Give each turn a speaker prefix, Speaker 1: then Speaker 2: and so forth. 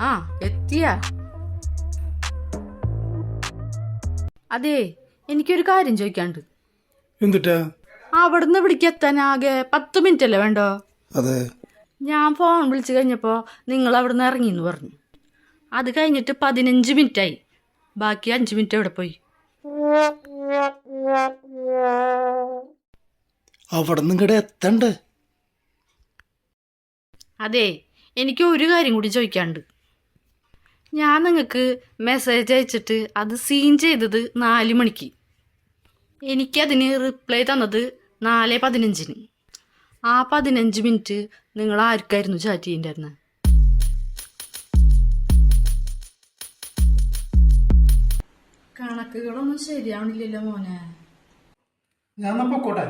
Speaker 1: ആ എത്തിയാ? അതെ, എനിക്കൊരു കാര്യം ചോദിക്കാണ്ട്.
Speaker 2: എന്തിട്ടാ?
Speaker 1: അവിടുന്ന് ഇവിടേക്ക് എത്താൻ ആകെ 10 മിനിറ്റ് അല്ലേ വേണ്ടോ?
Speaker 2: അതെ.
Speaker 1: ഞാൻ ഫോൺ വിളിച്ചു കഴിഞ്ഞപ്പോൾ നിങ്ങൾ അവിടുന്ന് ഇറങ്ങിയെന്ന് പറഞ്ഞു. അത് കഴിഞ്ഞിട്ട് 15 മിനിറ്റായി. ബാക്കി 5 മിനിറ്റ് എവിടെ പോയി?
Speaker 2: അവിടെ നിന്ന് ഇങ്ങടെ എത്തണ്ടേ?
Speaker 1: അതെ, എനിക്ക് ഒരു കാര്യം കൂടി ചോദിക്കാണ്ട്. ഞാൻ നിങ്ങൾക്ക് മെസ്സേജ് അയച്ചിട്ട് അത് സീൻ ചെയ്തത് 4 മണിക്ക്. എനിക്കതിന് റിപ്ലൈ തന്നത് 4:15. ആ 15 മിനിറ്റ് നിങ്ങൾ ആർക്കായിരുന്നു ചാറ്റ് ചെയ്യണ്ടായിരുന്നത്? കണക്കുകളൊന്നും ശരിയാവണില്ലല്ലോ മോനെ.
Speaker 2: ഞാൻ പൊക്കോട്ടെ.